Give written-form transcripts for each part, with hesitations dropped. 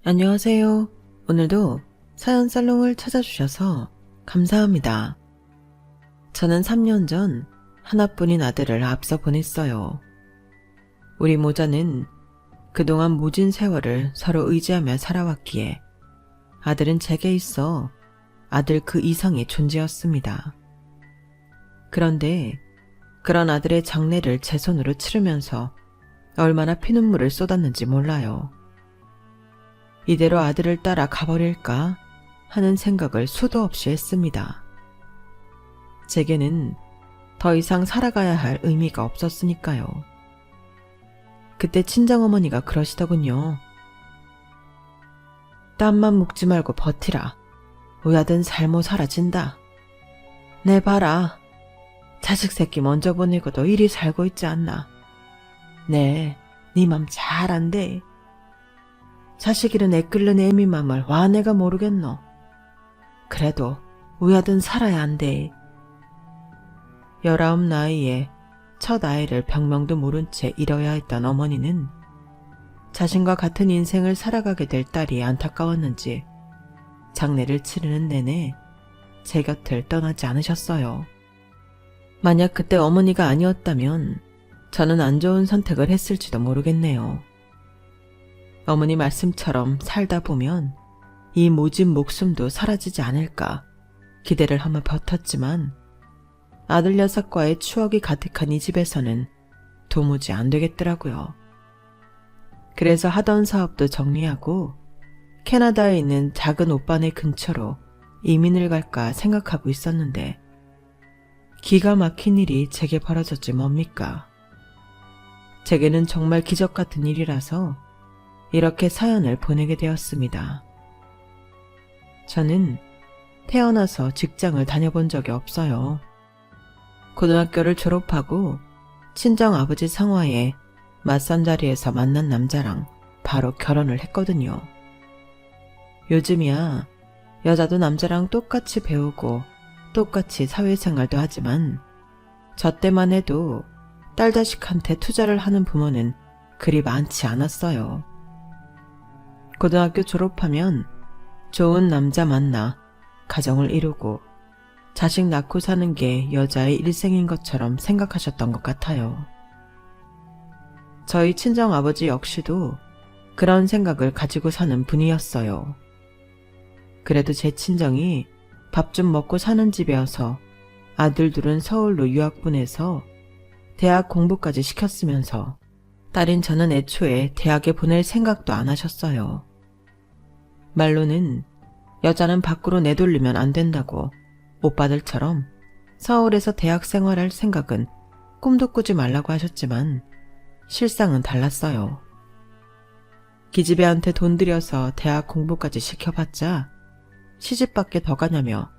안녕하세요. 오늘도 사연 살롱을 찾아주셔서 감사합니다. 저는 3년 전 하나뿐인 아들을 앞서 보냈어요. 우리 모자는 그동안 모진 세월을 서로 의지하며 살아왔기에 아들은 제게 있어 아들 그 이상의 존재였습니다. 그런데 그런 아들의 장례를 제 손으로 치르면서 얼마나 피눈물을 쏟았는지 몰라요. 이대로 아들을 따라 가버릴까 하는 생각을 수도 없이 했습니다. 제게는 더 이상 살아가야 할 의미가 없었으니까요. 그때 친정어머니가 그러시더군요. 땀만 묵지 말고 버티라. 우야든 살모 사라진다. 내 봐라. 자식 새끼 먼저 보내고도 이리 살고 있지 않나. 네 맘 잘 안돼. 자식 잃은 애 끓는 애미 맘을 와 내가 모르겠노. 그래도 우야든 살아야 한대. 19 나이에 첫 아이를 병명도 모른 채 잃어야 했던 어머니는 자신과 같은 인생을 살아가게 될 딸이 안타까웠는지 장례를 치르는 내내 제 곁을 떠나지 않으셨어요. 만약 그때 어머니가 아니었다면 저는 안 좋은 선택을 했을지도 모르겠네요. 어머니 말씀처럼 살다 보면 이 모진 목숨도 사라지지 않을까 기대를 하며 버텼지만 아들 녀석과의 추억이 가득한 이 집에서는 도무지 안 되겠더라고요. 그래서 하던 사업도 정리하고 캐나다에 있는 작은 오빠네 근처로 이민을 갈까 생각하고 있었는데 기가 막힌 일이 제게 벌어졌지 뭡니까. 제게는 정말 기적 같은 일이라서 이렇게 사연을 보내게 되었습니다. 저는 태어나서 직장을 다녀본 적이 없어요. 고등학교를 졸업하고 친정아버지 상화에 맞선 자리에서 만난 남자랑 바로 결혼을 했거든요. 요즘이야 여자도 남자랑 똑같이 배우고 똑같이 사회생활도 하지만 저 때만 해도 딸 자식한테 투자를 하는 부모는 그리 많지 않았어요. 고등학교 졸업하면 좋은 남자 만나 가정을 이루고 자식 낳고 사는 게 여자의 일생인 것처럼 생각하셨던 것 같아요. 저희 친정아버지 역시도 그런 생각을 가지고 사는 분이었어요. 그래도 제 친정이 밥 좀 먹고 사는 집이어서 아들 둘은 서울로 유학 보내서 대학 공부까지 시켰으면서 딸인 저는 애초에 대학에 보낼 생각도 안 하셨어요. 말로는 여자는 밖으로 내돌리면 안 된다고 오빠들처럼 서울에서 대학 생활할 생각은 꿈도 꾸지 말라고 하셨지만 실상은 달랐어요. 기집애한테 돈 들여서 대학 공부까지 시켜봤자 시집밖에 더 가냐며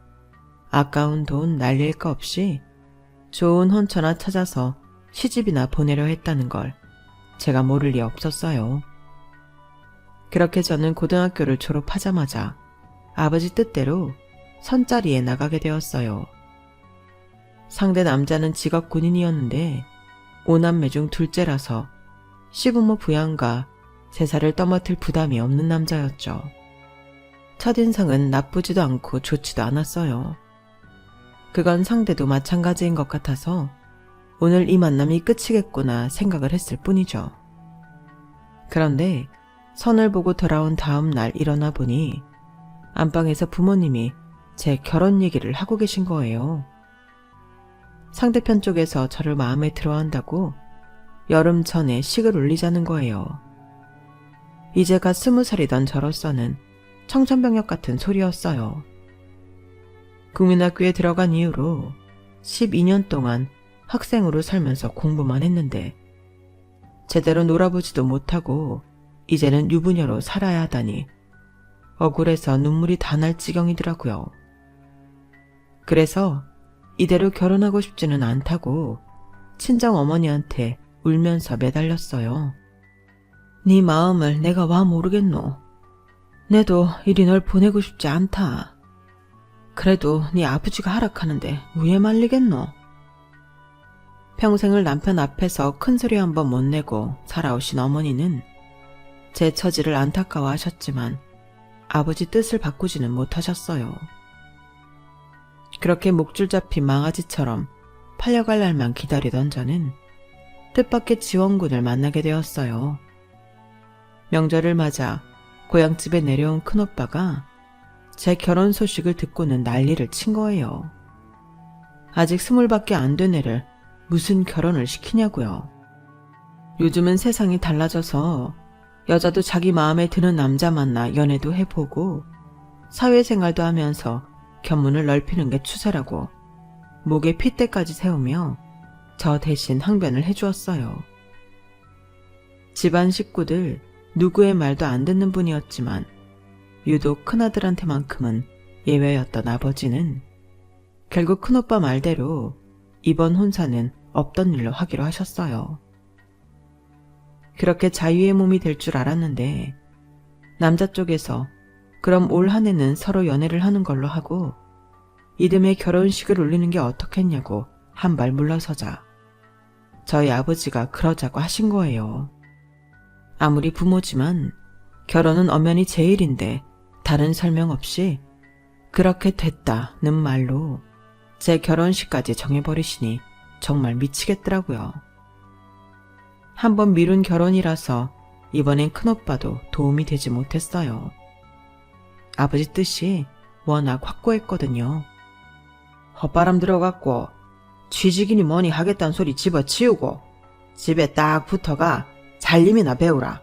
아까운 돈 날릴 거 없이 좋은 혼처나 찾아서 시집이나 보내려 했다는 걸 제가 모를 리 없었어요. 그렇게 저는 고등학교를 졸업하자마자 아버지 뜻대로 선자리에 나가게 되었어요. 상대 남자는 직업 군인이었는데 5남매 중 둘째라서 시부모 부양과 제사를 떠맡을 부담이 없는 남자였죠. 첫인상은 나쁘지도 않고 좋지도 않았어요. 그건 상대도 마찬가지인 것 같아서 오늘 이 만남이 끝이겠구나 생각을 했을 뿐이죠. 그런데 선을 보고 돌아온 다음 날 일어나 보니 안방에서 부모님이 제 결혼 얘기를 하고 계신 거예요. 상대편 쪽에서 저를 마음에 들어한다고 여름 전에 식을 올리자는 거예요. 이제가 20살이던 저로서는 청천벽력 같은 소리였어요. 국민학교에 들어간 이후로 12년 동안 학생으로 살면서 공부만 했는데 제대로 놀아보지도 못하고 이제는 유부녀로 살아야 하다니 억울해서 눈물이 다 날 지경이더라고요. 그래서 이대로 결혼하고 싶지는 않다고 친정 어머니한테 울면서 매달렸어요. 네 마음을 내가 와 모르겠노. 내도 이리 널 보내고 싶지 않다. 그래도 네 아버지가 하락하는데 왜 말리겠노. 평생을 남편 앞에서 큰소리 한번 못 내고 살아오신 어머니는 제 처지를 안타까워하셨지만 아버지 뜻을 바꾸지는 못하셨어요. 그렇게 목줄 잡힌 망아지처럼 팔려갈 날만 기다리던 저는 뜻밖의 지원군을 만나게 되었어요. 명절을 맞아 고향집에 내려온 큰오빠가 제 결혼 소식을 듣고는 난리를 친 거예요. 아직 20밖에 안 된 애를 무슨 결혼을 시키냐고요. 요즘은 세상이 달라져서 여자도 자기 마음에 드는 남자 만나 연애도 해보고 사회생활도 하면서 견문을 넓히는 게 추세라고 목에 핏대까지 세우며 저 대신 항변을 해주었어요. 집안 식구들 누구의 말도 안 듣는 분이었지만 유독 큰아들한테만큼은 예외였던 아버지는 결국 큰오빠 말대로 이번 혼사는 없던 일로 하기로 하셨어요. 그렇게 자유의 몸이 될 줄 알았는데 남자 쪽에서 그럼 올 한 해는 서로 연애를 하는 걸로 하고 이듬해 결혼식을 올리는 게 어떻겠냐고 한 발 물러서자 저희 아버지가 그러자고 하신 거예요. 아무리 부모지만 결혼은 엄연히 제 일인데 다른 설명 없이 그렇게 됐다는 말로 제 결혼식까지 정해버리시니 정말 미치겠더라고요. 한번 미룬 결혼이라서 이번엔 큰오빠도 도움이 되지 못했어요. 아버지 뜻이 워낙 확고했거든요. 헛바람 들어갔고 취직이니 뭐니 하겠다는 소리 집어치우고 집에 딱 붙어가 살림이나 배우라.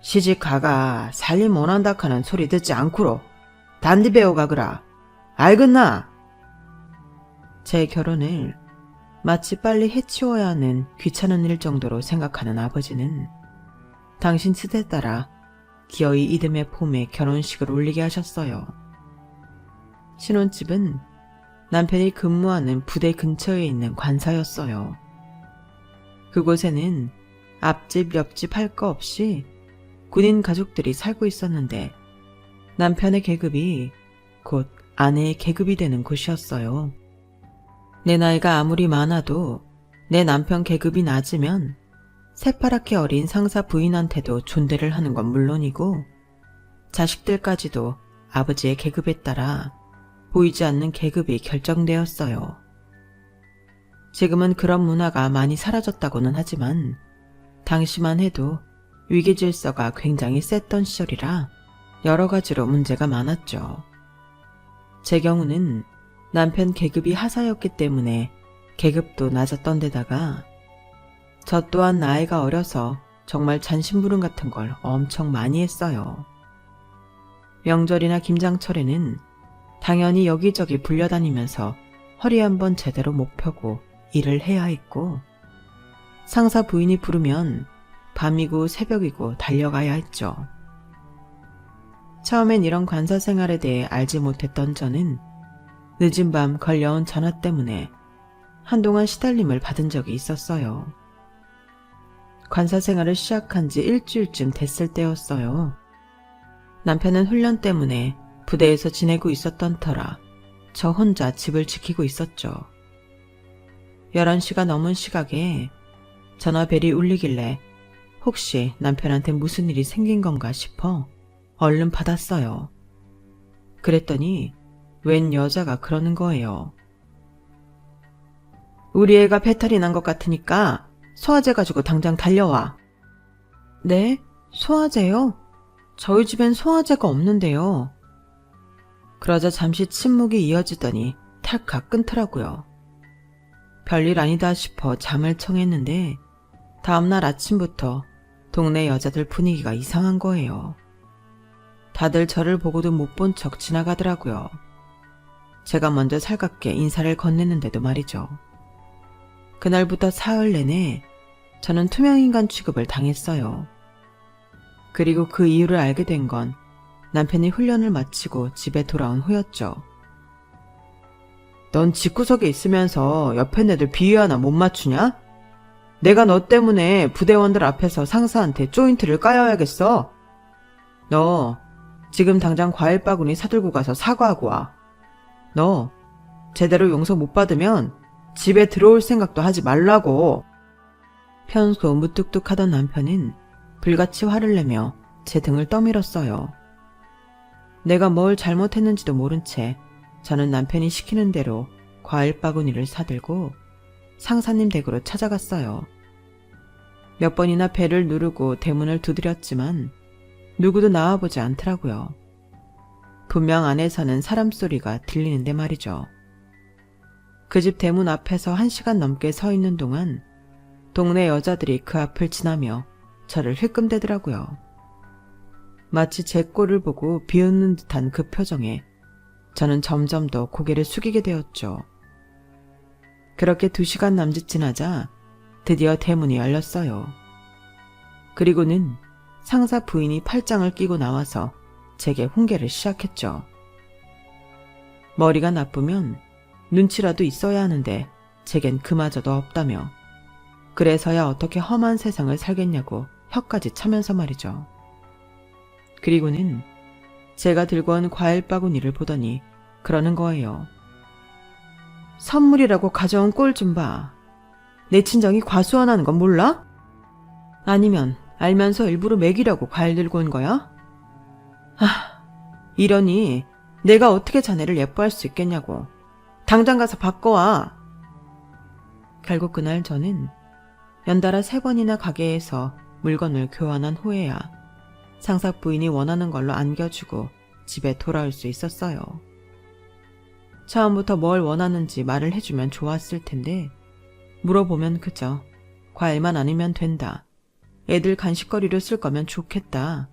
시집가가 살림 못한다 하는 소리 듣지 않고로 단디 배워가거라. 알겠나? 제 결혼을 마치 빨리 해치워야 하는 귀찮은 일 정도로 생각하는 아버지는 당신 뜻에 따라 기어이 이듬해 봄에 결혼식을 올리게 하셨어요. 신혼집은 남편이 근무하는 부대 근처에 있는 관사였어요. 그곳에는 앞집 옆집 할 거 없이 군인 가족들이 살고 있었는데 남편의 계급이 곧 아내의 계급이 되는 곳이었어요. 내 나이가 아무리 많아도 내 남편 계급이 낮으면 새파랗게 어린 상사 부인한테도 존대를 하는 건 물론이고 자식들까지도 아버지의 계급에 따라 보이지 않는 계급이 결정되었어요. 지금은 그런 문화가 많이 사라졌다고는 하지만 당시만 해도 위계 질서가 굉장히 셌던 시절이라 여러 가지로 문제가 많았죠. 제 경우는 남편 계급이 하사였기 때문에 계급도 낮았던 데다가 저 또한 나이가 어려서 정말 잔심부름 같은 걸 엄청 많이 했어요. 명절이나 김장철에는 당연히 여기저기 불려다니면서 허리 한번 제대로 못 펴고 일을 해야 했고 상사 부인이 부르면 밤이고 새벽이고 달려가야 했죠. 처음엔 이런 관사 생활에 대해 알지 못했던 저는 늦은 밤 걸려온 전화 때문에 한동안 시달림을 받은 적이 있었어요. 관사 생활을 시작한 지 일주일쯤 됐을 때였어요. 남편은 훈련 때문에 부대에서 지내고 있었던 터라 저 혼자 집을 지키고 있었죠. 11시가 넘은 시각에 전화벨이 울리길래 혹시 남편한테 무슨 일이 생긴 건가 싶어 얼른 받았어요. 그랬더니 웬 여자가 그러는 거예요. 우리 애가 배탈이 난 것 같으니까 소화제 가지고 당장 달려와. 네? 소화제요? 저희 집엔 소화제가 없는데요. 그러자 잠시 침묵이 이어지더니 탈칵 끊더라고요. 별일 아니다 싶어 잠을 청했는데 다음날 아침부터 동네 여자들 분위기가 이상한 거예요. 다들 저를 보고도 못 본 척 지나가더라고요. 제가 먼저 살갑게 인사를 건넸는데도 말이죠. 그날부터 사흘 내내 저는 투명인간 취급을 당했어요. 그리고 그 이유를 알게 된 건 남편이 훈련을 마치고 집에 돌아온 후였죠. 넌 집구석에 있으면서 옆에 애들 비위 하나 못 맞추냐? 내가 너 때문에 부대원들 앞에서 상사한테 조인트를 까여야겠어. 너 지금 당장 과일 바구니 사들고 가서 사과하고 와. 너 제대로 용서 못 받으면 집에 들어올 생각도 하지 말라고. 평소 무뚝뚝하던 남편은 불같이 화를 내며 제 등을 떠밀었어요. 내가 뭘 잘못했는지도 모른 채 저는 남편이 시키는 대로 과일 바구니를 사들고 상사님 댁으로 찾아갔어요. 몇 번이나 벨을 누르고 대문을 두드렸지만 누구도 나와보지 않더라고요. 분명 안에서는 사람 소리가 들리는데 말이죠. 그 집 대문 앞에서 1시간 넘게 서 있는 동안 동네 여자들이 그 앞을 지나며 저를 힐끔대더라고요. 마치 제 꼴을 보고 비웃는 듯한 그 표정에 저는 점점 더 고개를 숙이게 되었죠. 그렇게 2시간 남짓 지나자 드디어 대문이 열렸어요. 그리고는 상사 부인이 팔짱을 끼고 나와서 제게 훈계를 시작했죠. 머리가 나쁘면 눈치라도 있어야 하는데 제겐 그마저도 없다며 그래서야 어떻게 험한 세상을 살겠냐고 혀까지 차면서 말이죠. 그리고는 제가 들고 온 과일 바구니를 보더니 그러는 거예요. 선물이라고 가져온 꼴 좀 봐. 내 친정이 과수원하는 건 몰라? 아니면 알면서 일부러 먹이려고 과일 들고 온 거야? 이러니 내가 어떻게 자네를 예뻐할 수 있겠냐고. 당장 가서 바꿔와. 결국 그날 저는 연달아 3번이나 가게에서 물건을 교환한 후에야 상사 부인이 원하는 걸로 안겨주고 집에 돌아올 수 있었어요. 처음부터 뭘 원하는지 말을 해주면 좋았을 텐데 물어보면 그저 과일만 아니면 된다. 애들 간식거리로 쓸 거면 좋겠다.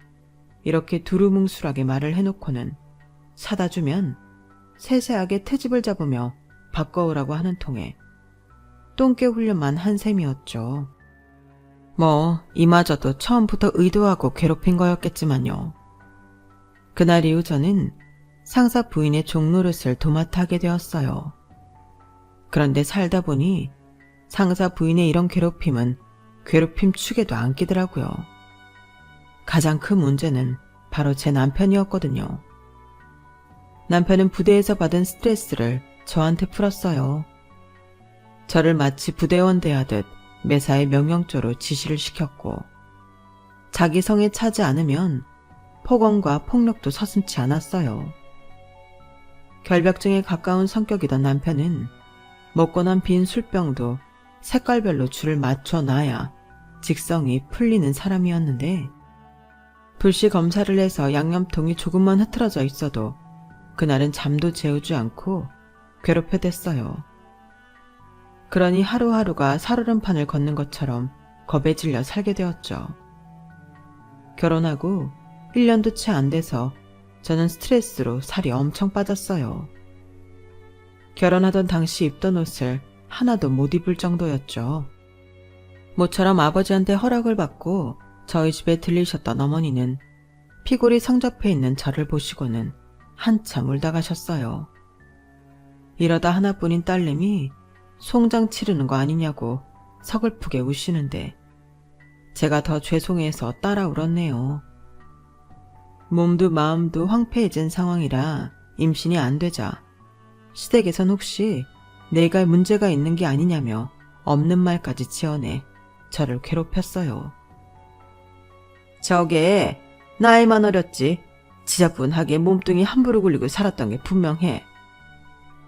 이렇게 두루뭉술하게 말을 해놓고는 사다 주면 세세하게 트집을 잡으며 바꿔오라고 하는 통에 똥개 훈련만 한 셈이었죠. 뭐 이마저도 처음부터 의도하고 괴롭힌 거였겠지만요. 그날 이후 저는 상사 부인의 종노릇을 도맡아 하게 되었어요. 그런데 살다 보니 상사 부인의 이런 괴롭힘은 괴롭힘 축에도 안 끼더라고요. 가장 큰 문제는 바로 제 남편이었거든요. 남편은 부대에서 받은 스트레스를 저한테 풀었어요. 저를 마치 부대원 대하듯 매사에 명령조로 지시를 시켰고 자기 성에 차지 않으면 폭언과 폭력도 서슴지 않았어요. 결벽증에 가까운 성격이던 남편은 먹고 난 빈 술병도 색깔별로 줄을 맞춰 놔야 직성이 풀리는 사람이었는데 불시 검사를 해서 양념통이 조금만 흐트러져 있어도 그날은 잠도 재우지 않고 괴롭혀댔어요. 그러니 하루하루가 살얼음판을 걷는 것처럼 겁에 질려 살게 되었죠. 결혼하고 1년도 채 안 돼서 저는 스트레스로 살이 엄청 빠졌어요. 결혼하던 당시 입던 옷을 하나도 못 입을 정도였죠. 모처럼 아버지한테 허락을 받고 저희 집에 들리셨던 어머니는 피골이 성접해 있는 저를 보시고는 한참 울다 가셨어요. 이러다 하나뿐인 딸내미 송장 치르는 거 아니냐고 서글프게 우시는데 제가 더 죄송해서 따라 울었네요. 몸도 마음도 황폐해진 상황이라 임신이 안 되자 시댁에선 혹시 내가 문제가 있는 게 아니냐며 없는 말까지 지어내 저를 괴롭혔어요. 저게 나이만 어렸지 지저분하게 몸뚱이 함부로 굴리고 살았던 게 분명해.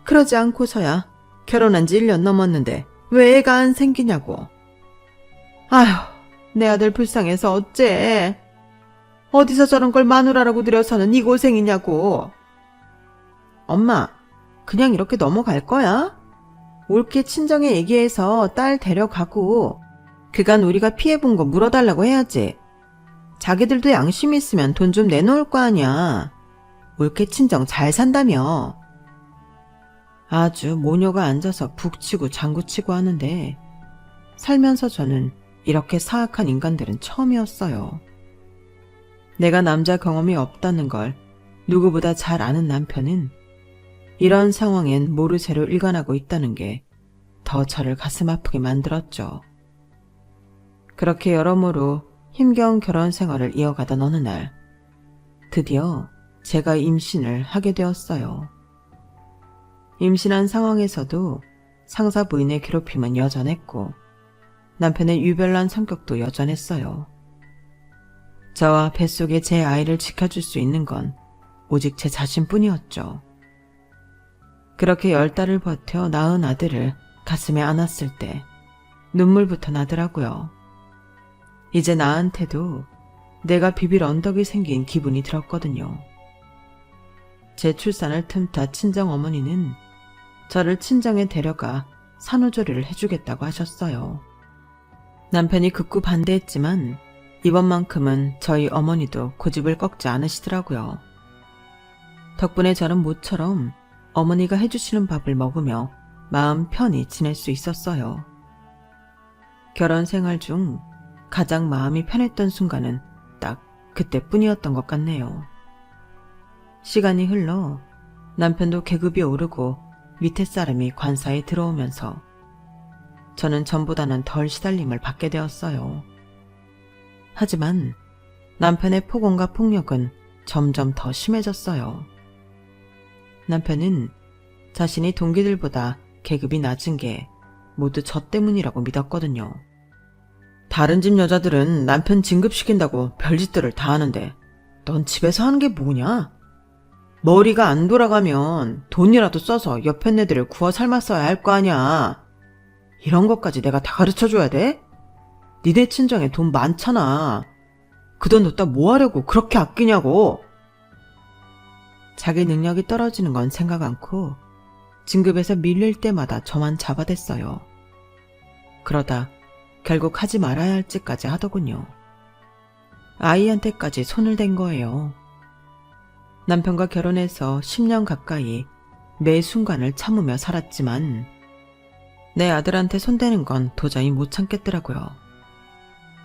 그러지 않고서야 결혼한 지 1년 넘었는데 왜 애가 안 생기냐고. 아휴, 내 아들 불쌍해서 어째. 어디서 저런 걸 마누라라고 들여서는 이 고생이냐고. 엄마, 그냥 이렇게 넘어갈 거야? 옳게 친정에 얘기해서 딸 데려가고 그간 우리가 피해본 거 물어달라고 해야지. 자기들도 양심 있으면 돈 좀 내놓을 거 아니야. 옳게 친정 잘 산다며. 아주 모녀가 앉아서 북치고 장구치고 하는데 살면서 저는 이렇게 사악한 인간들은 처음이었어요. 내가 남자 경험이 없다는 걸 누구보다 잘 아는 남편은 이런 상황엔 모르쇠로 일관하고 있다는 게 더 저를 가슴 아프게 만들었죠. 그렇게 여러모로 힘겨운 결혼 생활을 이어가던 어느 날 드디어 제가 임신을 하게 되었어요. 임신한 상황에서도 상사 부인의 괴롭힘은 여전했고 남편의 유별난 성격도 여전했어요. 저와 뱃속에 제 아이를 지켜줄 수 있는 건 오직 제 자신뿐이었죠. 그렇게 10달을 버텨 낳은 아들을 가슴에 안았을 때 눈물부터 나더라고요. 이제 나한테도 내가 비빌 언덕이 생긴 기분이 들었거든요. 제 출산을 틈타 친정어머니는 저를 친정에 데려가 산후조리를 해주겠다고 하셨어요. 남편이 극구 반대했지만 이번만큼은 저희 어머니도 고집을 꺾지 않으시더라고요. 덕분에 저는 모처럼 어머니가 해주시는 밥을 먹으며 마음 편히 지낼 수 있었어요. 결혼 생활 중 가장 마음이 편했던 순간은 딱 그때뿐이었던 것 같네요. 시간이 흘러 남편도 계급이 오르고 밑에 사람이 관사에 들어오면서 저는 전보다는 덜 시달림을 받게 되었어요. 하지만 남편의 폭언과 폭력은 점점 더 심해졌어요. 남편은 자신이 동기들보다 계급이 낮은 게 모두 저 때문이라고 믿었거든요. 다른 집 여자들은 남편 진급시킨다고 별짓들을 다 하는데 넌 집에서 하는 게 뭐냐? 머리가 안 돌아가면 돈이라도 써서 옆에 애들을 구워 삶았어야 할 거 아냐. 이런 것까지 내가 다 가르쳐줘야 돼? 니네 친정에 돈 많잖아. 그 돈 넣다 뭐 하려고 그렇게 아끼냐고. 자기 능력이 떨어지는 건 생각 않고 진급에서 밀릴 때마다 저만 잡아댔어요. 그러다 결국 하지 말아야 할 짓까지 하더군요. 아이한테까지 손을 댄 거예요. 남편과 결혼해서 10년 가까이 매 순간을 참으며 살았지만 내 아들한테 손대는 건 도저히 못 참겠더라고요.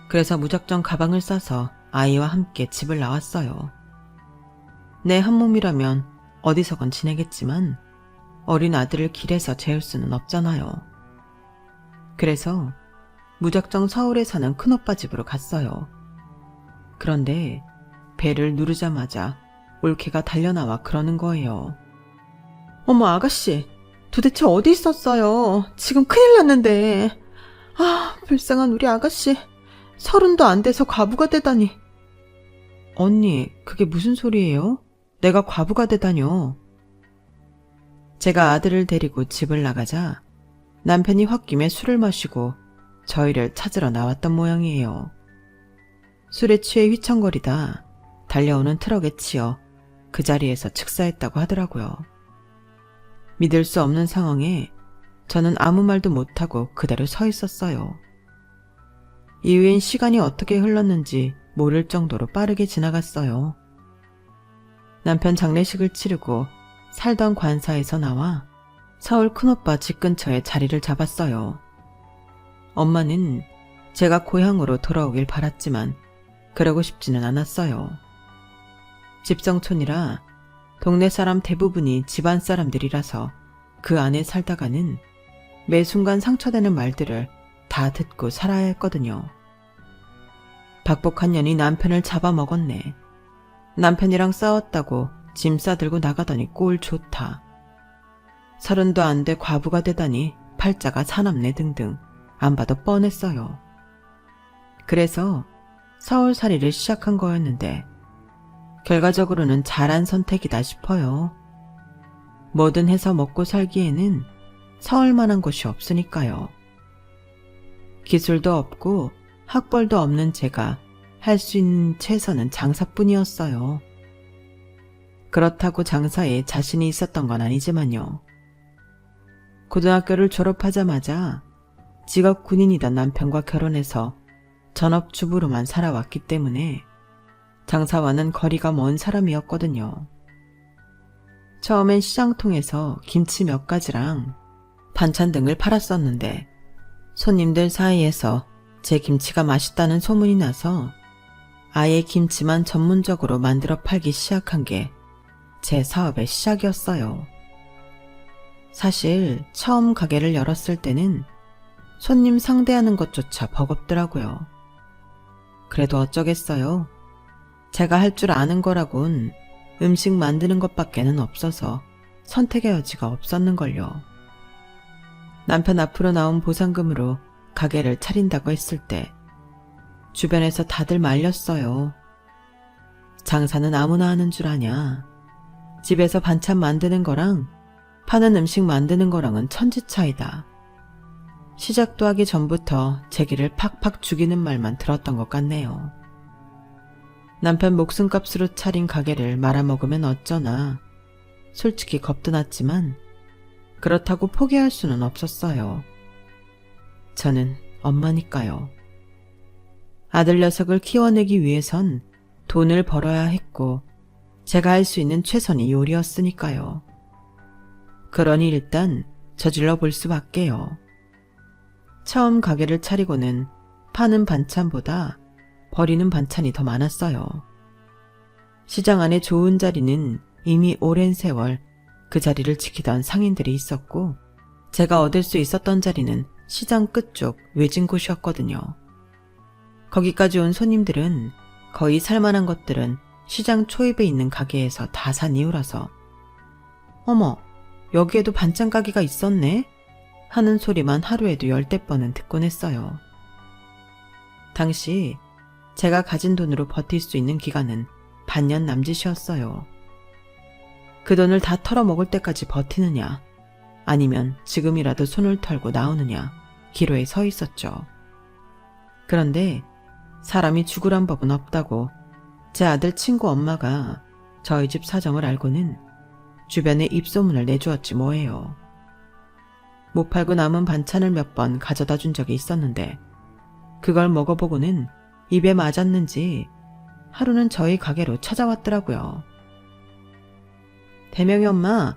그래서 무작정 가방을 싸서 아이와 함께 집을 나왔어요. 내 한 몸이라면 어디서건 지내겠지만 어린 아들을 길에서 재울 수는 없잖아요. 그래서 무작정 서울에 사는 큰오빠 집으로 갔어요. 그런데 배를 누르자마자 올케가 달려나와 그러는 거예요. 어머 아가씨, 도대체 어디 있었어요? 지금 큰일 났는데. 아, 불쌍한 우리 아가씨. 30도 안 돼서 과부가 되다니. 언니, 그게 무슨 소리예요? 내가 과부가 되다뇨. 제가 아들을 데리고 집을 나가자 남편이 홧김에 술을 마시고 저희를 찾으러 나왔던 모양이에요. 술에 취해 휘청거리다 달려오는 트럭에 치여 그 자리에서 즉사했다고 하더라고요. 믿을 수 없는 상황에 저는 아무 말도 못하고 그대로 서 있었어요. 이후엔 시간이 어떻게 흘렀는지 모를 정도로 빠르게 지나갔어요. 남편 장례식을 치르고 살던 관사에서 나와 서울 큰오빠 집 근처에 자리를 잡았어요. 엄마는 제가 고향으로 돌아오길 바랐지만 그러고 싶지는 않았어요. 집성촌이라 동네 사람 대부분이 집안 사람들이라서 그 안에 살다가는 매 순간 상처되는 말들을 다 듣고 살아야 했거든요. 박복한 년이 남편을 잡아먹었네. 남편이랑 싸웠다고 짐 싸들고 나가더니 꼴 좋다. 30도 안 돼 과부가 되다니 팔자가 사납네 등등 안 봐도 뻔했어요. 그래서 서울살이를 시작한 거였는데 결과적으로는 잘한 선택이다 싶어요. 뭐든 해서 먹고 살기에는 서울만한 곳이 없으니까요. 기술도 없고 학벌도 없는 제가 할 수 있는 최선은 장사뿐이었어요. 그렇다고 장사에 자신이 있었던 건 아니지만요. 고등학교를 졸업하자마자 직업 군인이던 남편과 결혼해서 전업주부로만 살아왔기 때문에 장사와는 거리가 먼 사람이었거든요. 처음엔 시장통에서 김치 몇 가지랑 반찬 등을 팔았었는데 손님들 사이에서 제 김치가 맛있다는 소문이 나서 아예 김치만 전문적으로 만들어 팔기 시작한 게 제 사업의 시작이었어요. 사실 처음 가게를 열었을 때는 손님 상대하는 것조차 버겁더라고요. 그래도 어쩌겠어요. 제가 할 줄 아는 거라곤 음식 만드는 것밖에는 없어서 선택의 여지가 없었는걸요. 남편 앞으로 나온 보상금으로 가게를 차린다고 했을 때 주변에서 다들 말렸어요. 장사는 아무나 하는 줄 아냐. 집에서 반찬 만드는 거랑 파는 음식 만드는 거랑은 천지 차이다. 시작도 하기 전부터 제기를 팍팍 죽이는 말만 들었던 것 같네요. 남편 목숨값으로 차린 가게를 말아먹으면 어쩌나. 솔직히 겁도 났지만 그렇다고 포기할 수는 없었어요. 저는 엄마니까요. 아들 녀석을 키워내기 위해선 돈을 벌어야 했고 제가 할 수 있는 최선이 요리였으니까요. 그러니 일단 저질러 볼 수밖에요. 처음 가게를 차리고는 파는 반찬보다 버리는 반찬이 더 많았어요. 시장 안에 좋은 자리는 이미 오랜 세월 그 자리를 지키던 상인들이 있었고 제가 얻을 수 있었던 자리는 시장 끝쪽 외진 곳이었거든요. 거기까지 온 손님들은 거의 살만한 것들은 시장 초입에 있는 가게에서 다 산 이유라서 어머, 여기에도 반찬 가게가 있었네? 하는 소리만 하루에도 10대 번은 듣곤 했어요. 당시 제가 가진 돈으로 버틸 수 있는 기간은 반년 남짓이었어요. 그 돈을 다 털어먹을 때까지 버티느냐 아니면 지금이라도 손을 털고 나오느냐 기로에 서 있었죠. 그런데 사람이 죽으란 법은 없다고 제 아들 친구 엄마가 저희 집 사정을 알고는 주변에 입소문을 내주었지 뭐예요. 못 팔고 남은 반찬을 몇 번 가져다 준 적이 있었는데 그걸 먹어보고는 입에 맞았는지 하루는 저희 가게로 찾아왔더라고요. 대명이 엄마,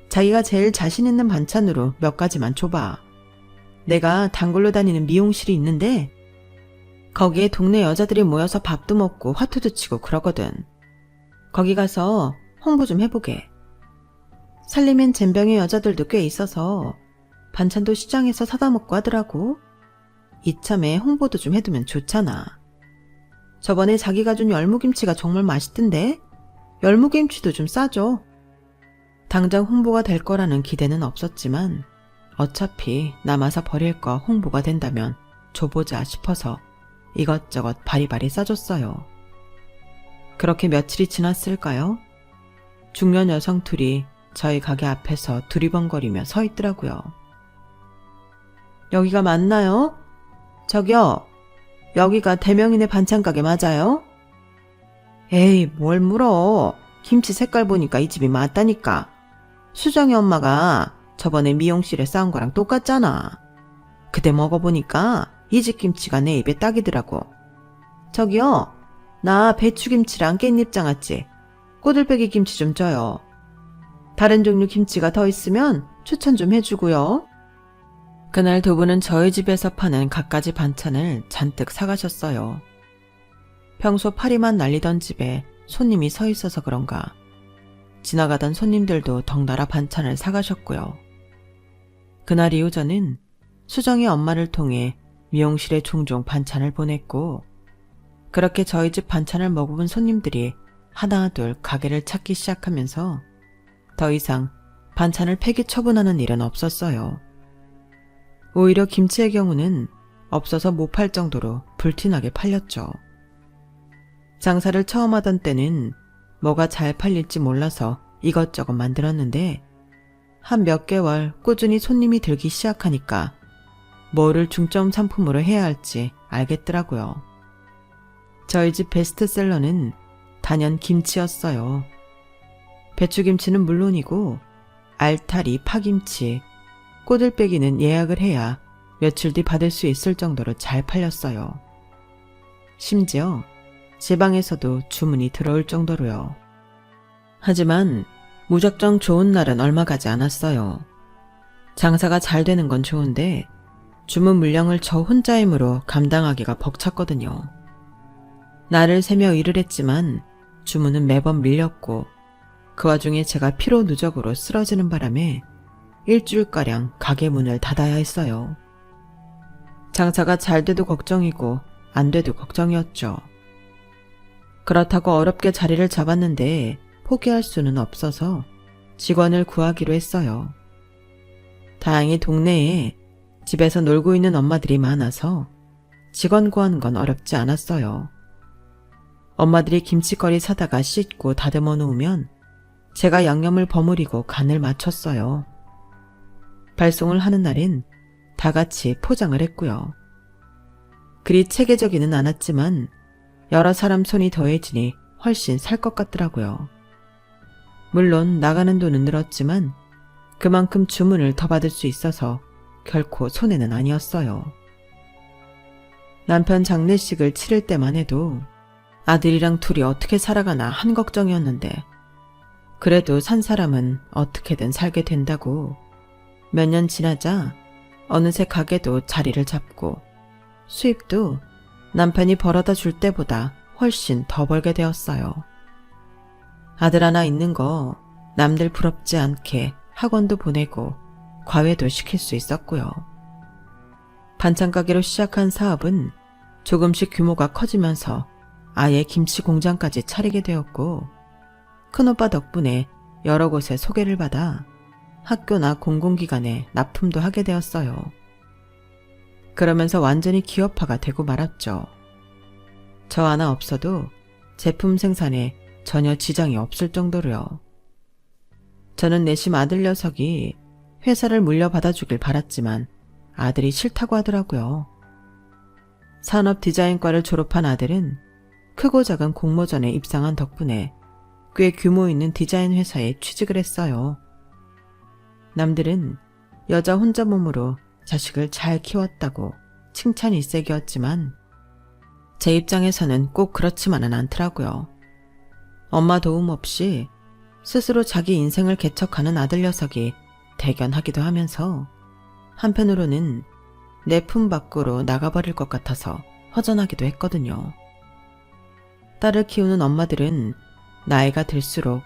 자기가 제일 자신 있는 반찬으로 몇 가지만 줘봐. 내가 단골로 다니는 미용실이 있는데 거기에 동네 여자들이 모여서 밥도 먹고 화투도 치고 그러거든. 거기 가서 홍보 좀 해보게. 살림엔 젬병의 여자들도 꽤 있어서 반찬도 시장에서 사다 먹고 하더라고. 이참에 홍보도 좀 해두면 좋잖아. 저번에 자기가 준 열무김치가 정말 맛있던데 열무김치도 좀 싸줘. 당장 홍보가 될 거라는 기대는 없었지만 어차피 남아서 버릴 거 홍보가 된다면 줘보자 싶어서 이것저것 바리바리 싸줬어요. 그렇게 며칠이 지났을까요? 중년 여성 둘이 저희 가게 앞에서 두리번거리며 서 있더라고요. 여기가 맞나요? 저기요, 여기가 대명이네 반찬 가게 맞아요? 에이, 뭘 물어. 김치 색깔 보니까 이 집이 맞다니까. 수정이 엄마가 저번에 미용실에 싸운 거랑 똑같잖아. 그때 먹어보니까 이 집 김치가 내 입에 딱이더라고. 저기요, 나 배추김치랑 깻잎장아찌, 꼬들빼기 김치 좀 줘요. 다른 종류 김치가 더 있으면 추천 좀 해주고요. 그날 두 분은 저희 집에서 파는 갖가지 반찬을 잔뜩 사가셨어요. 평소 파리만 날리던 집에 손님이 서 있어서 그런가 지나가던 손님들도 덩달아 반찬을 사가셨고요. 그날 이후 저는 수정이 엄마를 통해 미용실에 종종 반찬을 보냈고 그렇게 저희 집 반찬을 먹어본 손님들이 하나둘 가게를 찾기 시작하면서 더 이상 반찬을 폐기 처분하는 일은 없었어요. 오히려 김치의 경우는 없어서 못 팔 정도로 불티나게 팔렸죠. 장사를 처음 하던 때는 뭐가 잘 팔릴지 몰라서 이것저것 만들었는데 한 몇 개월 꾸준히 손님이 들기 시작하니까 뭐를 중점 상품으로 해야 할지 알겠더라고요. 저희 집 베스트셀러는 단연 김치였어요. 배추김치는 물론이고 알타리, 파김치, 꼬들빼기는 예약을 해야 며칠 뒤 받을 수 있을 정도로 잘 팔렸어요. 심지어 제 방에서도 주문이 들어올 정도로요. 하지만 무작정 좋은 날은 얼마 가지 않았어요. 장사가 잘 되는 건 좋은데 주문 물량을 저 혼자 힘으로 감당하기가 벅찼거든요. 날을 새며 일을 했지만 주문은 매번 밀렸고 그 와중에 제가 피로 누적으로 쓰러지는 바람에 일주일가량 가게 문을 닫아야 했어요. 장사가 잘 돼도 걱정이고 안 돼도 걱정이었죠. 그렇다고 어렵게 자리를 잡았는데 포기할 수는 없어서 직원을 구하기로 했어요. 다행히 동네에 집에서 놀고 있는 엄마들이 많아서 직원 구하는 건 어렵지 않았어요. 엄마들이 김치거리 사다가 씻고 다듬어 놓으면 제가 양념을 버무리고 간을 맞췄어요. 발송을 하는 날엔 다 같이 포장을 했고요. 그리 체계적이는 않았지만 여러 사람 손이 더해지니 훨씬 살 것 같더라고요. 물론 나가는 돈은 늘었지만 그만큼 주문을 더 받을 수 있어서 결코 손해는 아니었어요. 남편 장례식을 치를 때만 해도 아들이랑 둘이 어떻게 살아가나 한 걱정이었는데 그래도 산 사람은 어떻게든 살게 된다고 몇 년 지나자 어느새 가게도 자리를 잡고 수입도 남편이 벌어다 줄 때보다 훨씬 더 벌게 되었어요. 아들 하나 있는 거 남들 부럽지 않게 학원도 보내고 과외도 시킬 수 있었고요. 반찬 가게로 시작한 사업은 조금씩 규모가 커지면서 아예 김치 공장까지 차리게 되었고 큰오빠 덕분에 여러 곳에 소개를 받아 학교나 공공기관에 납품도 하게 되었어요. 그러면서 완전히 기업화가 되고 말았죠. 저 하나 없어도 제품 생산에 전혀 지장이 없을 정도로요. 저는 내심 아들 녀석이 회사를 물려받아주길 바랐지만 아들이 싫다고 하더라고요. 산업 디자인과를 졸업한 아들은 크고 작은 공모전에 입상한 덕분에 꽤 규모 있는 디자인 회사에 취직을 했어요. 남들은 여자 혼자 몸으로 자식을 잘 키웠다고 칭찬 일색이었지만 제 입장에서는 꼭 그렇지만은 않더라고요. 엄마 도움 없이 스스로 자기 인생을 개척하는 아들 녀석이 대견하기도 하면서 한편으로는 내 품 밖으로 나가버릴 것 같아서 허전하기도 했거든요. 딸을 키우는 엄마들은 나이가 들수록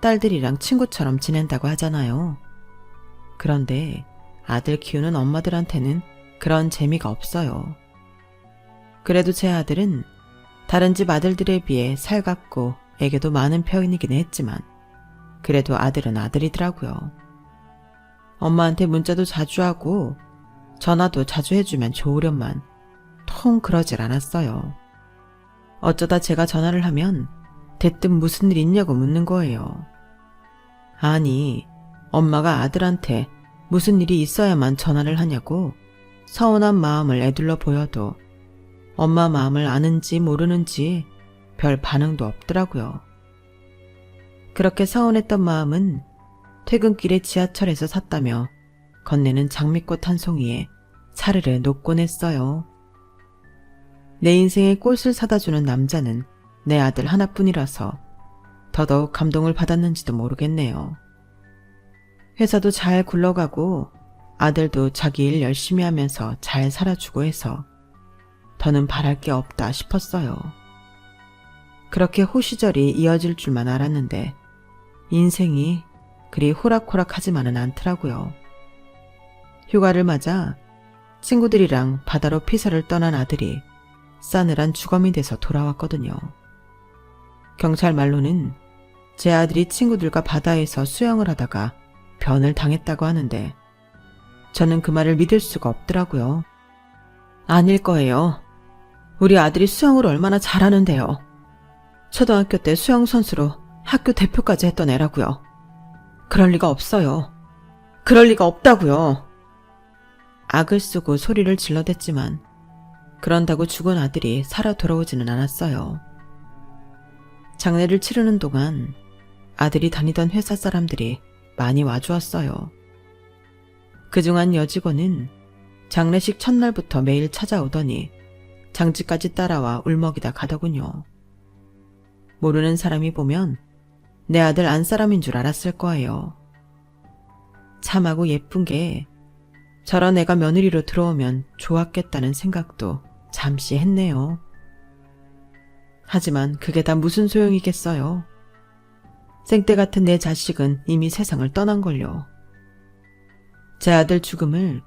딸들이랑 친구처럼 지낸다고 하잖아요. 그런데 아들 키우는 엄마들한테는 그런 재미가 없어요. 그래도 제 아들은 다른 집 아들들에 비해 살갑고 애교도 많은 편이긴 했지만 그래도 아들은 아들이더라고요. 엄마한테 문자도 자주 하고 전화도 자주 해주면 좋으련만 통 그러질 않았어요. 어쩌다 제가 전화를 하면 대뜸 무슨 일 있냐고 묻는 거예요. 아니, 엄마가 아들한테 무슨 일이 있어야만 전화를 하냐고 서운한 마음을 애둘러 보여도 엄마 마음을 아는지 모르는지 별 반응도 없더라고요. 그렇게 서운했던 마음은 퇴근길에 지하철에서 샀다며 건네는 장미꽃 한 송이에 사르르 녹곤 했어요. 내 인생에 꽃을 사다 주는 남자는 내 아들 하나뿐이라서 더더욱 감동을 받았는지도 모르겠네요. 회사도 잘 굴러가고 아들도 자기 일 열심히 하면서 잘 살아주고 해서 더는 바랄 게 없다 싶었어요. 그렇게 호시절이 이어질 줄만 알았는데 인생이 그리 호락호락하지만은 않더라고요. 휴가를 맞아 친구들이랑 바다로 피서를 떠난 아들이 싸늘한 주검이 돼서 돌아왔거든요. 경찰 말로는 제 아들이 친구들과 바다에서 수영을 하다가 변을 당했다고 하는데 저는 그 말을 믿을 수가 없더라고요. 아닐 거예요. 우리 아들이 수영을 얼마나 잘하는데요. 초등학교 때 수영선수로 학교 대표까지 했던 애라고요. 그럴 리가 없어요. 그럴 리가 없다고요. 악을 쓰고 소리를 질러댔지만 그런다고 죽은 아들이 살아 돌아오지는 않았어요. 장례를 치르는 동안 아들이 다니던 회사 사람들이 많이 와주었어요. 그중 한 여직원은 장례식 첫날부터 매일 찾아오더니 장지까지 따라와 울먹이다 가더군요. 모르는 사람이 보면 내 아들 안사람인 줄 알았을 거예요. 참하고 예쁜 게 저런 애가 며느리로 들어오면 좋았겠다는 생각도 잠시 했네요. 하지만 그게 다 무슨 소용이겠어요. 생때 같은 내 자식은 이미 세상을 떠난걸요. 제 아들 죽음을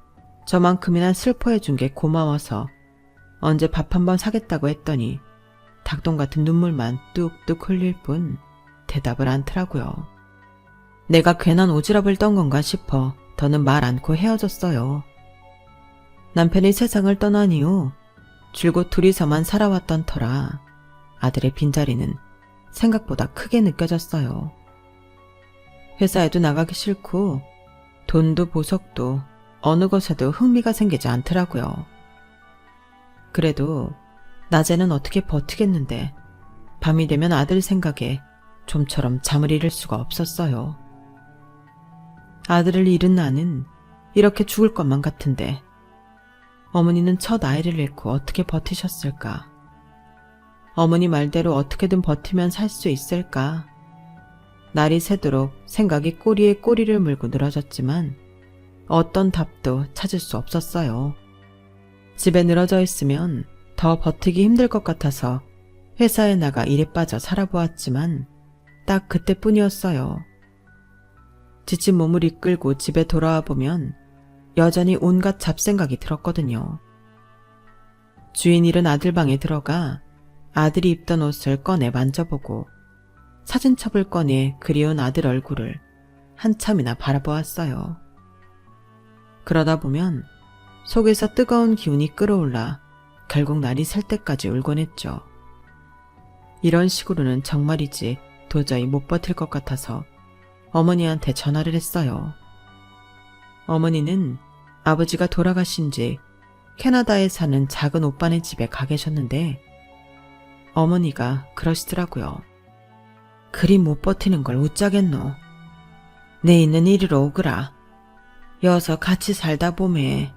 저만큼이나 슬퍼해준 게 고마워서 언제 밥 한번 사겠다고 했더니 닭똥 같은 눈물만 뚝뚝 흘릴 뿐 대답을 않더라고요. 내가 괜한 오지랖을 떤 건가 싶어 더는 말 않고 헤어졌어요. 남편이 세상을 떠난 이후 줄곧 둘이서만 살아왔던 터라 아들의 빈자리는 생각보다 크게 느껴졌어요. 회사에도 나가기 싫고 돈도 보석도 어느 것에도 흥미가 생기지 않더라고요. 그래도 낮에는 어떻게 버티겠는데 밤이 되면 아들 생각에 좀처럼 잠을 이룰 수가 없었어요. 아들을 잃은 나는 이렇게 죽을 것만 같은데 어머니는 첫 아이를 잃고 어떻게 버티셨을까? 어머니 말대로 어떻게든 버티면 살 수 있을까? 날이 새도록 생각이 꼬리에 꼬리를 물고 늘어졌지만 어떤 답도 찾을 수 없었어요. 집에 늘어져 있으면 더 버티기 힘들 것 같아서 회사에 나가 일에 빠져 살아보았지만 딱 그때뿐이었어요. 지친 몸을 이끌고 집에 돌아와 보면 여전히 온갖 잡생각이 들었거든요. 주인 잃은 아들 방에 들어가 아들이 입던 옷을 꺼내 만져보고 사진첩을 꺼내 그리운 아들 얼굴을 한참이나 바라보았어요. 그러다 보면 속에서 뜨거운 기운이 끓어올라 결국 날이 셀 때까지 울곤 했죠. 이런 식으로는 정말이지 도저히 못 버틸 것 같아서 어머니한테 전화를 했어요. 어머니는 아버지가 돌아가신 지 캐나다에 사는 작은 오빠네 집에 가 계셨는데 어머니가 그러시더라고요. 그리 못 버티는 걸 어쩌겠노. 내 있는 이리로 오거라. 여서 같이 살다 보매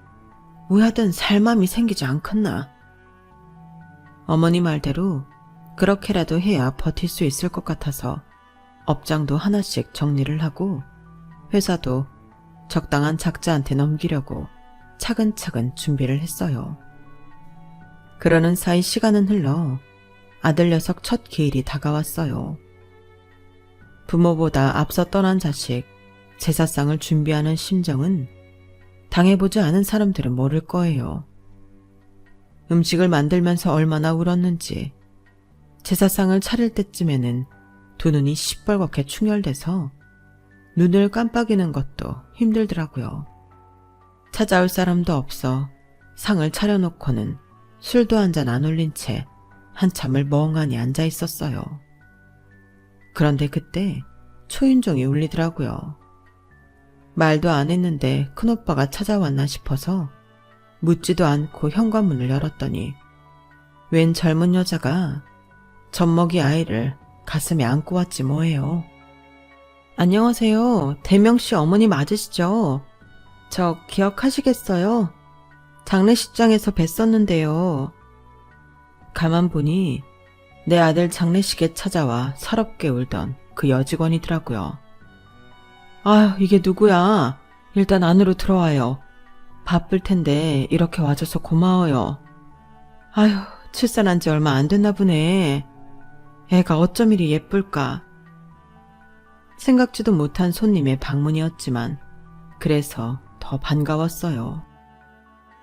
우야든 살맘이 생기지 않겠나. 어머니 말대로 그렇게라도 해야 버틸 수 있을 것 같아서 업장도 하나씩 정리를 하고 회사도 적당한 작자한테 넘기려고 차근차근 준비를 했어요. 그러는 사이 시간은 흘러 아들 녀석 첫 기일이 다가왔어요. 부모보다 앞서 떠난 자식, 제사상을 준비하는 심정은 당해보지 않은 사람들은 모를 거예요. 음식을 만들면서 얼마나 울었는지 제사상을 차릴 때쯤에는 두 눈이 시뻘겋게 충혈돼서 눈을 깜빡이는 것도 힘들더라고요. 찾아올 사람도 없어 상을 차려놓고는 술도 한잔 안 올린 채 한참을 멍하니 앉아 있었어요. 그런데 그때 초인종이 울리더라고요. 말도 안 했는데 큰오빠가 찾아왔나 싶어서 묻지도 않고 현관문을 열었더니 웬 젊은 여자가 젖먹이 아이를 가슴에 안고 왔지 뭐예요. 안녕하세요. 대명씨 어머니 맞으시죠? 저 기억하시겠어요? 장례식장에서 뵀었는데요. 가만 보니 내 아들 장례식에 찾아와 서럽게 울던 그 여직원이더라고요. 아휴, 이게 누구야? 일단 안으로 들어와요. 바쁠 텐데 이렇게 와줘서 고마워요. 아휴, 출산한 지 얼마 안 됐나 보네. 애가 어쩜 이리 예쁠까. 생각지도 못한 손님의 방문이었지만 그래서 더 반가웠어요.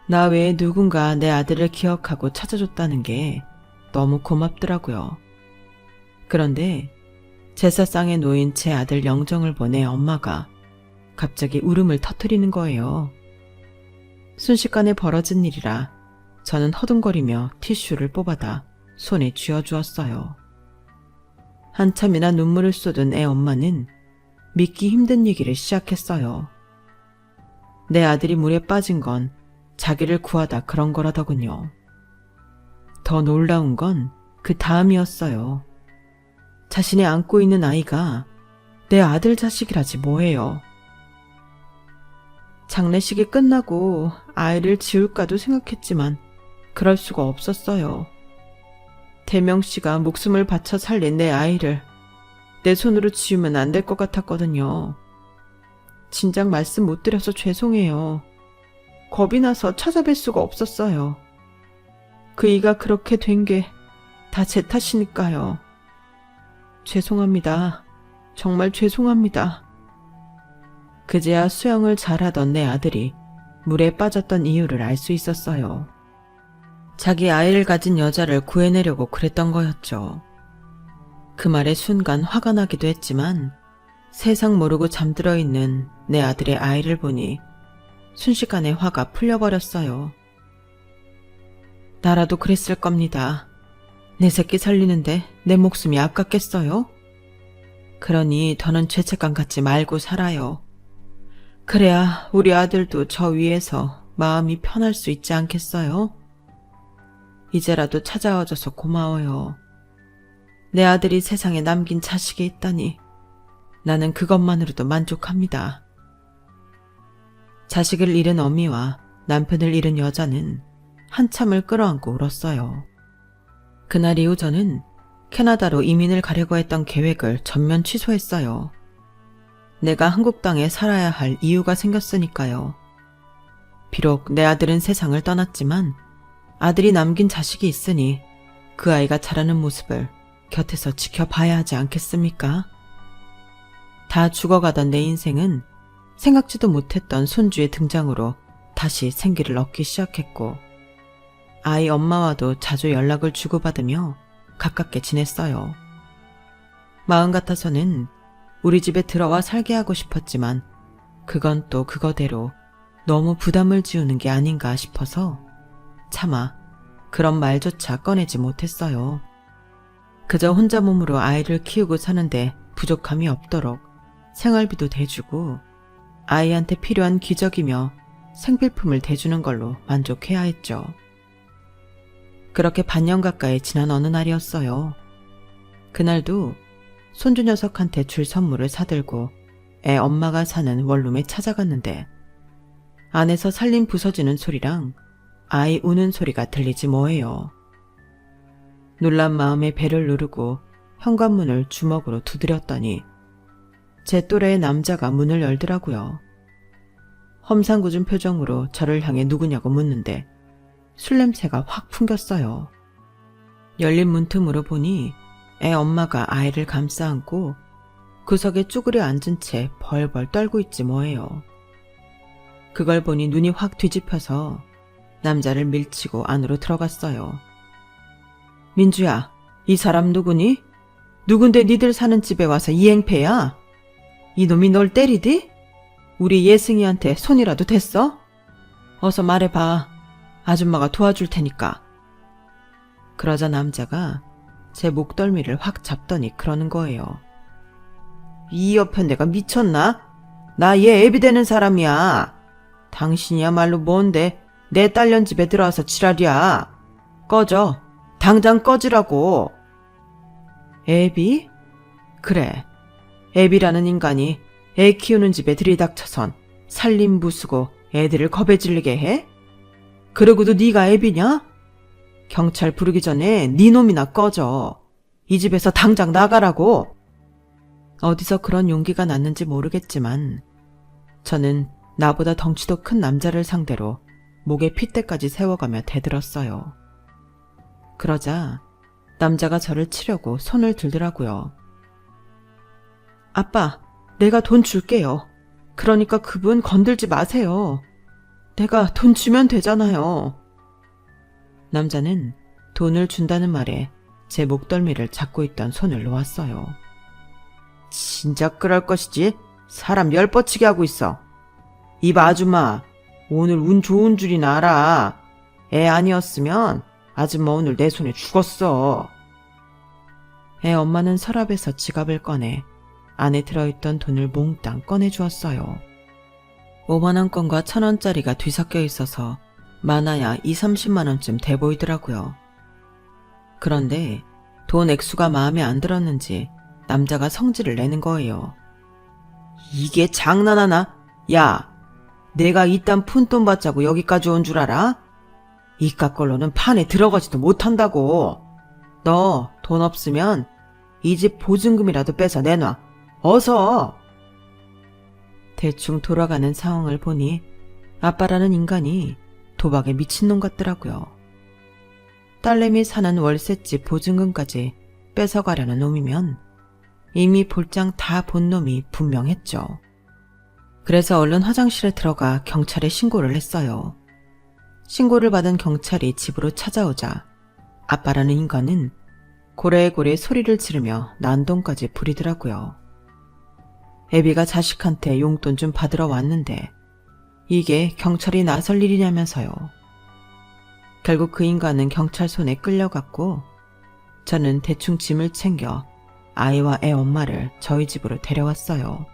나 외에 누군가 내 아들을 기억하고 찾아줬다는 게 너무 고맙더라고요. 그런데 제사상에 놓인 제 아들 영정을 보내 엄마가 갑자기 울음을 터뜨리는 거예요. 순식간에 벌어진 일이라 저는 허둥거리며 티슈를 뽑아다 손에 쥐어주었어요. 한참이나 눈물을 쏟은 애 엄마는 믿기 힘든 얘기를 시작했어요. 내 아들이 물에 빠진 건 자기를 구하다 그런 거라더군요. 더 놀라운 건 그 다음이었어요. 자신이 안고 있는 아이가 내 아들 자식이라지 뭐예요. 장례식이 끝나고 아이를 지울까도 생각했지만 그럴 수가 없었어요. 대명씨가 목숨을 바쳐 살린 내 아이를 내 손으로 지우면 안 될 것 같았거든요. 진작 말씀 못 드려서 죄송해요. 겁이 나서 찾아뵐 수가 없었어요. 그 이가 그렇게 된 게 다 제 탓이니까요. 죄송합니다. 정말 죄송합니다. 그제야 수영을 잘하던 내 아들이 물에 빠졌던 이유를 알 수 있었어요. 자기 아이를 가진 여자를 구해내려고 그랬던 거였죠. 그 말에 순간 화가 나기도 했지만 세상 모르고 잠들어 있는 내 아들의 아이를 보니 순식간에 화가 풀려버렸어요. 나라도 그랬을 겁니다. 내 새끼 살리는데 내 목숨이 아깝겠어요? 그러니 더는 죄책감 갖지 말고 살아요. 그래야 우리 아들도 저 위에서 마음이 편할 수 있지 않겠어요? 이제라도 찾아와줘서 고마워요. 내 아들이 세상에 남긴 자식이 있다니 나는 그것만으로도 만족합니다. 자식을 잃은 어미와 남편을 잃은 여자는 한참을 끌어안고 울었어요. 그날 이후 저는 캐나다로 이민을 가려고 했던 계획을 전면 취소했어요. 내가 한국 땅에 살아야 할 이유가 생겼으니까요. 비록 내 아들은 세상을 떠났지만 아들이 남긴 자식이 있으니 그 아이가 자라는 모습을 곁에서 지켜봐야 하지 않겠습니까? 다 죽어가던 내 인생은 생각지도 못했던 손주의 등장으로 다시 생기를 얻기 시작했고 아이 엄마와도 자주 연락을 주고받으며 가깝게 지냈어요. 마음 같아서는 우리 집에 들어와 살게 하고 싶었지만 그건 또 그거대로 너무 부담을 지우는 게 아닌가 싶어서 차마 그런 말조차 꺼내지 못했어요. 그저 혼자 몸으로 아이를 키우고 사는데 부족함이 없도록 생활비도 대주고 아이한테 필요한 기저귀며 생필품을 대주는 걸로 만족해야 했죠. 그렇게 반년 가까이 지난 어느 날이었어요. 그날도 손주 녀석한테 줄 선물을 사들고 애 엄마가 사는 원룸에 찾아갔는데 안에서 살림 부서지는 소리랑 아이 우는 소리가 들리지 뭐예요. 놀란 마음에 배를 누르고 현관문을 주먹으로 두드렸더니 제 또래의 남자가 문을 열더라고요. 험상궂은 표정으로 저를 향해 누구냐고 묻는데 술 냄새가 확 풍겼어요. 열린 문틈으로 보니 애 엄마가 아이를 감싸 안고 구석에 쭈그려 앉은 채 벌벌 떨고 있지 뭐예요. 그걸 보니 눈이 확 뒤집혀서 남자를 밀치고 안으로 들어갔어요. 민주야, 이 사람 누구니? 누군데 니들 사는 집에 와서 이 행패야? 이놈이 널 때리디? 우리 예승이한테 손이라도 댔어? 어서 말해봐. 아줌마가 도와줄 테니까. 그러자 남자가 제 목덜미를 확 잡더니 그러는 거예요. 이 여편 내가 미쳤나? 나 얘 애비 되는 사람이야. 당신이야말로 뭔데 내 딸년 집에 들어와서 지랄이야. 꺼져. 당장 꺼지라고. 애비? 그래. 애비라는 인간이 애 키우는 집에 들이닥쳐선 살림 부수고 애들을 겁에 질리게 해? 그러고도 네가 애비냐? 경찰 부르기 전에 네 놈이나 꺼져. 이 집에서 당장 나가라고. 어디서 그런 용기가 났는지 모르겠지만 저는 나보다 덩치도 큰 남자를 상대로 목에 핏대까지 세워가며 대들었어요. 그러자 남자가 저를 치려고 손을 들더라고요. 아빠, 내가 돈 줄게요. 그러니까 그분 건들지 마세요. 내가 돈 주면 되잖아요. 남자는 돈을 준다는 말에 제 목덜미를 잡고 있던 손을 놓았어요. 진작 그럴 것이지. 사람 열뻗치게 하고 있어. 이봐 아줌마, 오늘 운 좋은 줄이나 알아. 애 아니었으면 아줌마 오늘 내 손에 죽었어. 애 엄마는 서랍에서 지갑을 꺼내 안에 들어있던 돈을 몽땅 꺼내주었어요. 5만원권과 1,000원짜리가 뒤섞여 있어서 많아야 20-30만원쯤 돼 보이더라고요. 그런데 돈 액수가 마음에 안 들었는지 남자가 성질을 내는 거예요. 이게 장난하나? 야, 내가 이딴 푼돈 받자고 여기까지 온 줄 알아? 이깟 걸로는 판에 들어가지도 못한다고. 너 돈 없으면 이 집 보증금이라도 빼서 내놔. 어서. 대충 돌아가는 상황을 보니 아빠라는 인간이 도박에 미친놈 같더라고요. 딸내미 사는 월세집 보증금까지 뺏어가려는 놈이면 이미 볼장 다 본 놈이 분명했죠. 그래서 얼른 화장실에 들어가 경찰에 신고를 했어요. 신고를 받은 경찰이 집으로 찾아오자 아빠라는 인간은 고래고래 소리를 지르며 난동까지 부리더라고요. 애비가 자식한테 용돈 좀 받으러 왔는데 이게 경찰이 나설 일이냐면서요. 결국 그 인간은 경찰 손에 끌려갔고 저는 대충 짐을 챙겨 아이와 애 엄마를 저희 집으로 데려왔어요.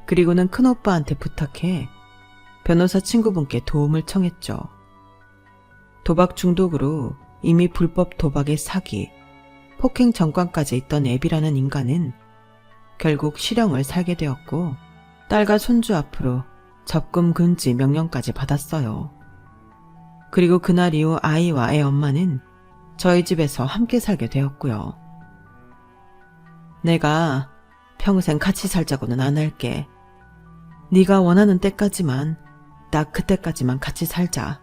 그리고는 큰오빠한테 부탁해 변호사 친구분께 도움을 청했죠. 도박 중독으로 이미 불법 도박에 사기, 폭행 전과까지 있던 애비라는 인간은 결국 실형을 살게 되었고 딸과 손주 앞으로 접금 금지 명령까지 받았어요. 그리고 그날 이후 아이와 애 엄마는 저희 집에서 함께 살게 되었고요. 내가 평생 같이 살자고는 안 할게. 네가 원하는 때까지만, 딱 그때까지만 같이 살자.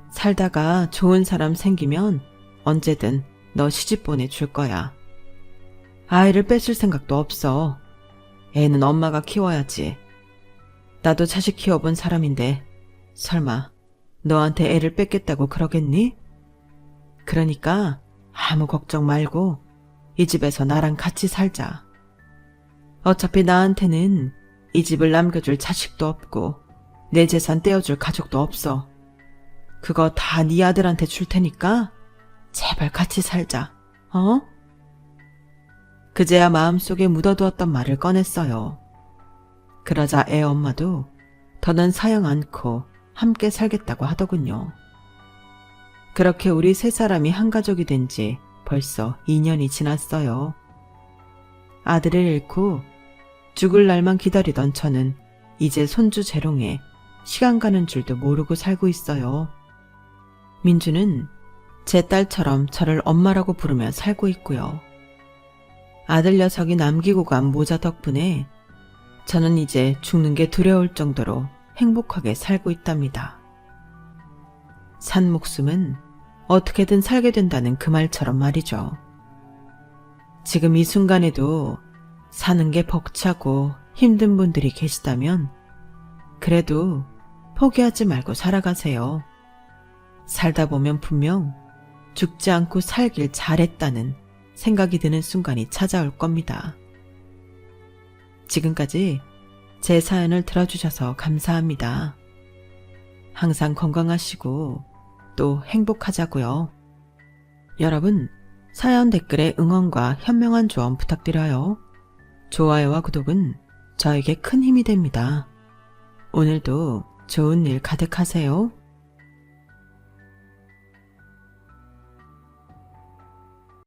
살다가 좋은 사람 생기면 언제든 너 시집 보내줄 거야. 아이를 뺏을 생각도 없어. 애는 엄마가 키워야지. 나도 자식 키워본 사람인데 설마 너한테 애를 뺏겠다고 그러겠니? 그러니까 아무 걱정 말고 이 집에서 나랑 같이 살자. 어차피 나한테는 이 집을 남겨줄 자식도 없고 내 재산 떼어줄 가족도 없어. 그거 다 네 아들한테 줄 테니까 제발 같이 살자. 어? 그제야 마음속에 묻어두었던 말을 꺼냈어요. 그러자 애 엄마도 더는 사양 않고 함께 살겠다고 하더군요. 그렇게 우리 세 사람이 한 가족이 된 지 벌써 2년이 지났어요. 아들을 잃고 죽을 날만 기다리던 저는 이제 손주 재롱에 시간 가는 줄도 모르고 살고 있어요. 민주는 제 딸처럼 저를 엄마라고 부르며 살고 있고요. 아들 녀석이 남기고 간 모자 덕분에 저는 이제 죽는 게 두려울 정도로 행복하게 살고 있답니다. 산 목숨은 어떻게든 살게 된다는 그 말처럼 말이죠. 지금 이 순간에도 사는 게 벅차고 힘든 분들이 계시다면 그래도 포기하지 말고 살아가세요. 살다 보면 분명 죽지 않고 살길 잘했다는 생각이 드는 순간이 찾아올 겁니다. 지금까지 제 사연을 들어주셔서 감사합니다. 항상 건강하시고 또 행복하자고요. 여러분, 사연 댓글에 응원과 현명한 조언 부탁드려요. 좋아요와 구독은 저에게 큰 힘이 됩니다. 오늘도 좋은 일 가득하세요.